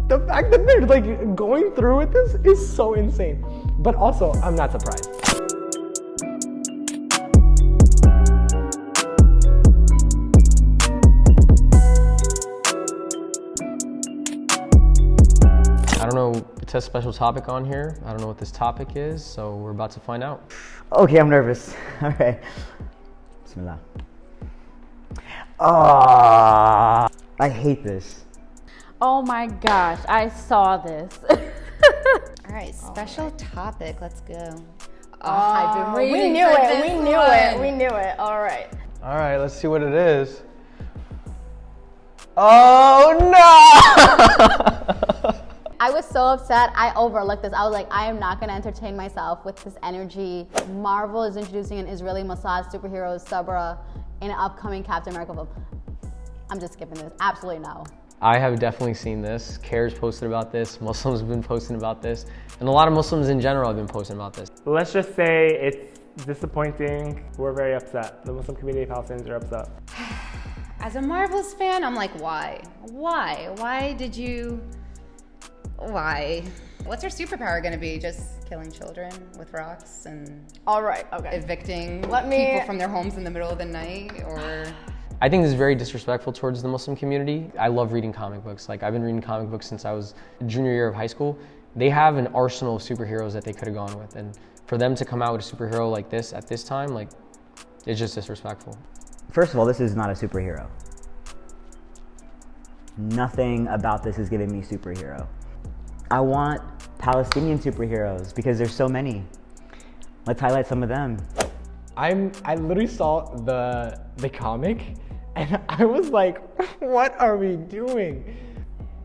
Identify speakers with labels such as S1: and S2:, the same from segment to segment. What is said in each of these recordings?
S1: The fact that they're like going through with this is so insane. But also, I'm not surprised. I don't know, it's a special topic on here. I don't know what this topic is, so we're about to find out.
S2: Okay, I'm nervous. All right. Bismillah. I hate this.
S3: Oh my gosh, I saw this.
S4: All right, special topic. Let's go.
S3: I've been waiting.
S4: We knew it. All right.
S1: All right, let's see what it is. Oh no!
S3: I was so upset, I overlooked this. I was like, I am not gonna entertain myself with this energy. Marvel is introducing an Israeli Mossad superhero, Sabra, in an upcoming Captain America film. I'm just skipping this, absolutely no.
S1: I have definitely seen this. CARE's posted about this. Muslims have been posting about this. And a lot of Muslims in general have been posting about this.
S5: Let's just say it's disappointing. We're very upset. The Muslim community of Palestinians are upset.
S4: As a Marvels fan, I'm like, why? Why? Why did you... Why? What's her superpower gonna be? Just killing children with rocks and
S6: all right, okay.
S4: Evicting people from their homes in the middle of the night, or?
S1: I think this is very disrespectful towards the Muslim community. I love reading comic books. Like, I've been reading comic books since I was junior year of high school. They have an arsenal of superheroes that they could have gone with, and for them to come out with a superhero like this at this time, like, it's just disrespectful.
S2: First of all, this is not a superhero. Nothing about this is giving me superhero. I want Palestinian superheroes because there's so many. Let's highlight some of them.
S1: I literally saw the comic and I was like, what are we doing?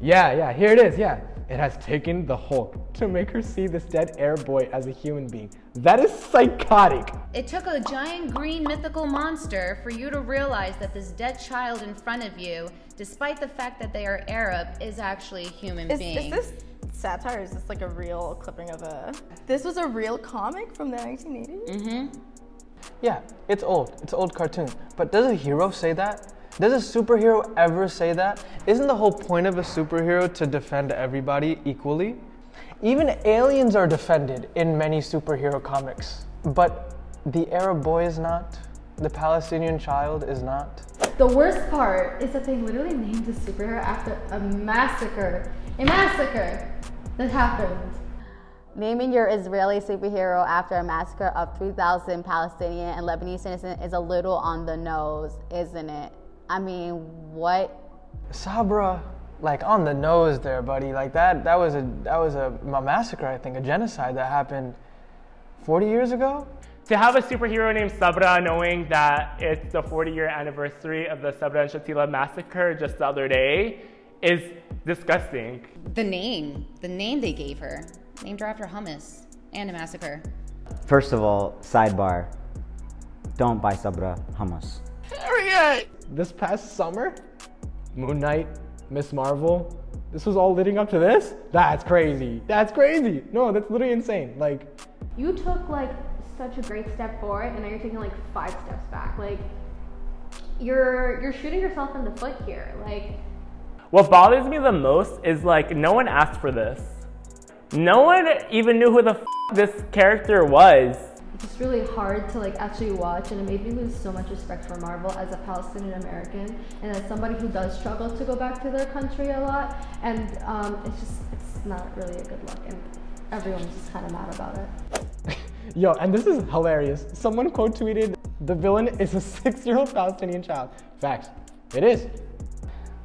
S1: Yeah, here it is, yeah. It has taken the Hulk to make her see this dead Arab boy as a human being. That is psychotic.
S4: It took a giant green mythical monster for you to realize that this dead child in front of you, despite the fact that they are Arab, is actually a human being.
S6: Is this satire, or is this like a real clipping of a... This was a real comic from the 1980s?
S4: Mm-hmm.
S7: Yeah, it's old. It's an old cartoon. But does a hero say that? Does a superhero ever say that? Isn't the whole point of a superhero to defend everybody equally? Even aliens are defended in many superhero comics. But the Arab boy is not. The Palestinian child is not.
S8: The worst part is that they literally named the superhero after a massacre. A massacre that happened.
S3: Naming your Israeli superhero after a massacre of 3,000 Palestinian and Lebanese citizens is a little on the nose, isn't it? I mean, what?
S7: Sabra, like on the nose there, buddy. Like that was a massacre, I think, a genocide that happened 40 years ago.
S5: To have a superhero named Sabra, knowing that it's the 40-year anniversary of the Sabra and Shatila massacre just the other day, is disgusting.
S4: The name they gave her. Named her after hummus and a massacre.
S2: First of all, sidebar, don't buy Sabra hummus.
S1: Period! This past summer, Moon Knight, Miss Marvel, this was all leading up to this? That's crazy. That's crazy. No, that's literally insane. Like,
S8: You took like such a great step forward and now you're taking like 5 steps back. Like, you're shooting yourself in the foot here. Like,
S5: What bothers me the most is like, no one asked for this. No one even knew who the this character was.
S8: it's just really hard to like actually watch, and it made me lose so much respect for Marvel as a Palestinian American and as somebody who does struggle to go back to their country a lot. And it's not really a good look, and everyone's just kind of mad about it.
S1: yo, and this is hilarious. Someone quote tweeted, the villain is a 6-year-old Palestinian child. Facts. It is.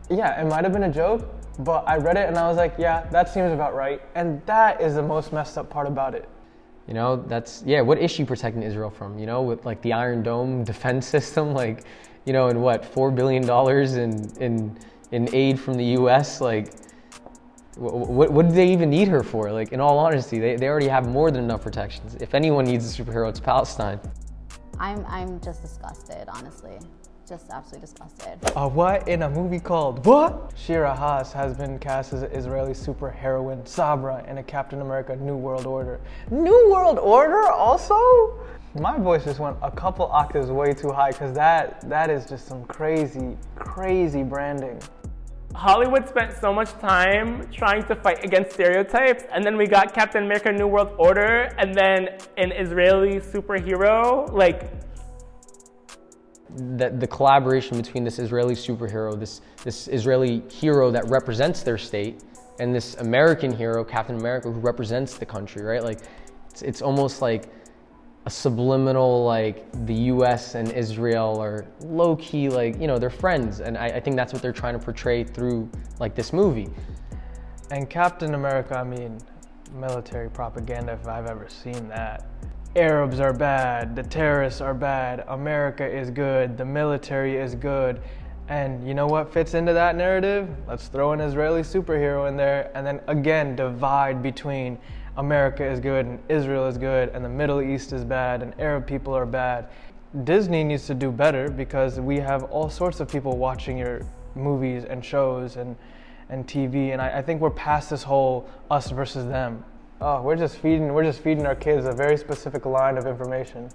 S7: Yeah, it might have been a joke, but I read it and I was like, yeah, that seems about right. And that is the most messed up part about it.
S1: You know, what is she protecting Israel from? You know, with like the Iron Dome defense system, like, you know, and what, $4 billion in aid from the US? Like, what do they even need her for? Like, in all honesty, they already have more than enough protections. If anyone needs a superhero, it's Palestine.
S3: I'm just disgusted, honestly. Just absolutely disgusted.
S7: What in a movie called what? Shira Haas has been cast as an Israeli superheroine, Sabra, in a Captain America New World Order. New World Order also? My voice just went a couple octaves way too high because that is just some crazy, crazy branding.
S5: Hollywood spent so much time trying to fight against stereotypes, and then we got Captain America New World Order, and then an Israeli superhero, like...
S1: The collaboration between this Israeli superhero, this Israeli hero that represents their state, and this American hero, Captain America, who represents the country, right? Like, it's almost like a subliminal, like, the US and Israel are low-key, like, you know, they're friends. And I think that's what they're trying to portray through, like, this movie.
S7: And Captain America, I mean, military propaganda if I've ever seen that. Arabs are bad, the terrorists are bad, America is good, the military is good. And you know what fits into that narrative? Let's throw an Israeli superhero in there and then again divide between America is good and Israel is good and the Middle East is bad and Arab people are bad. Disney needs to do better because we have all sorts of people watching your movies and shows and TV, and I think we're past this whole us versus them. Oh, we're just feeding our kids a very specific line of information.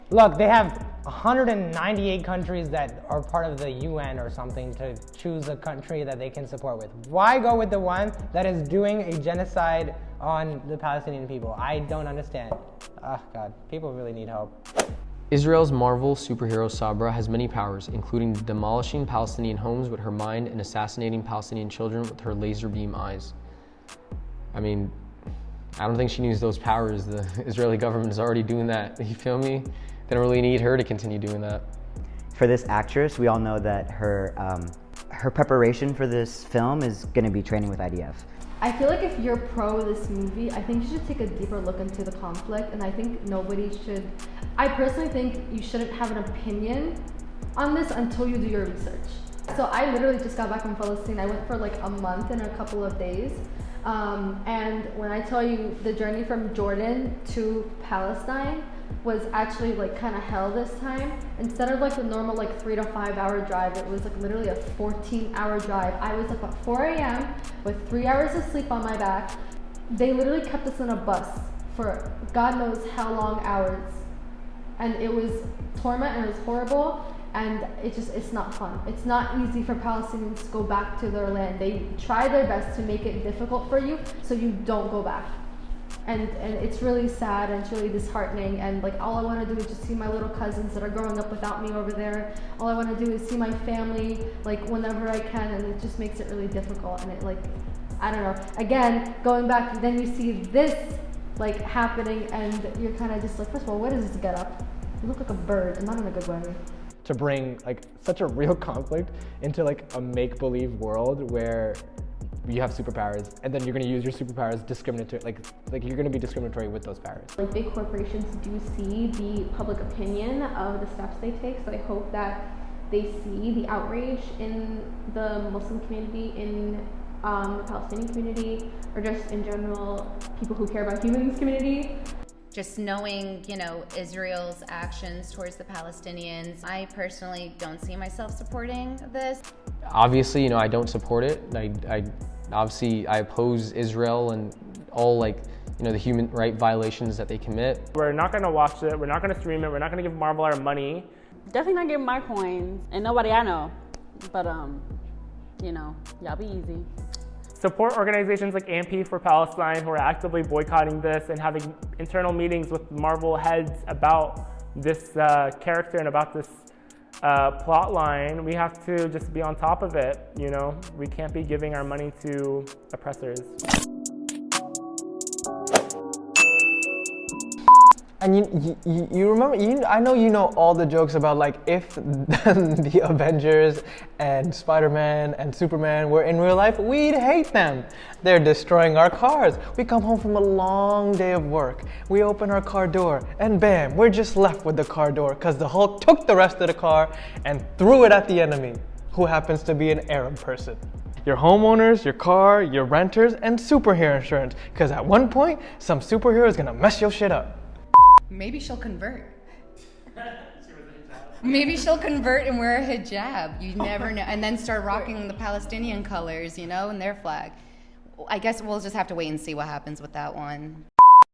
S9: Look, they have 198 countries that are part of the UN or something to choose a country that they can support with. Why go with the one that is doing a genocide on the Palestinian people? I don't understand. Oh God, people really need help.
S1: Israel's Marvel superhero Sabra has many powers, including demolishing Palestinian homes with her mind and assassinating Palestinian children with her laser beam eyes. I mean, I don't think she needs those powers. The Israeli government is already doing that. You feel me? They don't really need her to continue doing that.
S2: For this actress, we all know that her preparation for this film is going to be training with IDF.
S8: I feel like if you're pro this movie, I think you should take a deeper look into the conflict, and I think nobody should. I personally think you shouldn't have an opinion on this until you do your research. So I literally just got back from Palestine. I went for like a month and a couple of days. And when I tell you the journey from Jordan to Palestine was actually like kind of hell this time. Instead of like the normal like 3 to 5 hour drive, it was like literally a 14-hour drive. I was up at 4 a.m. with 3 hours of sleep on my back. They literally kept us in a bus for God knows how long hours. And it was torment and it was horrible. And it's not fun. It's not easy for Palestinians to go back to their land. They try their best to make it difficult for you so you don't go back. And it's really sad and it's really disheartening. And like all I want to do is just see my little cousins that are growing up without me over there. All I want to do is see my family like whenever I can, and it just makes it really difficult. And it like, I don't know. Again, going back, then you see this like happening and you're kind of just like, first of all, what is this get up? You look like a bird and not in a good way.
S9: To bring like such a real conflict into like a make-believe world where you have superpowers and then you're going to use your superpowers discriminatory, like you're going to be discriminatory with those powers.
S10: Like big corporations do see the public opinion of the steps they take, so I hope that they see the outrage in the Muslim community, in the Palestinian community, or just in general people who care about humans community.
S4: Just knowing, you know, Israel's actions towards the Palestinians, I personally don't see myself supporting this.
S1: Obviously, you know, I don't support it. I oppose Israel and all, like, you know, the human right violations that they commit.
S5: We're not going to watch it. We're not going to stream it. We're not going to give Marvel our money.
S3: Definitely not giving my coins, and nobody I know. But you know, y'all be easy.
S5: Support organizations like Amplify for Palestine who are actively boycotting this and having internal meetings with Marvel heads about this character and about this plot line. We have to just be on top of it, you know? We can't be giving our money to oppressors.
S7: And you remember, I know you know all the jokes about like if the Avengers and Spider-Man and Superman were in real life, we'd hate them. They're destroying our cars. We come home from a long day of work. We open our car door and bam, we're just left with the car door because the Hulk took the rest of the car and threw it at the enemy, who happens to be an Arab person. Your homeowners, your car, your renters, and superhero insurance, because at one point, some superhero is gonna mess your shit up.
S4: Maybe she'll convert. Maybe she'll convert and wear a hijab. You never know. And then start rocking the Palestinian colors, you know, and their flag. I guess we'll just have to wait and see what happens with that one.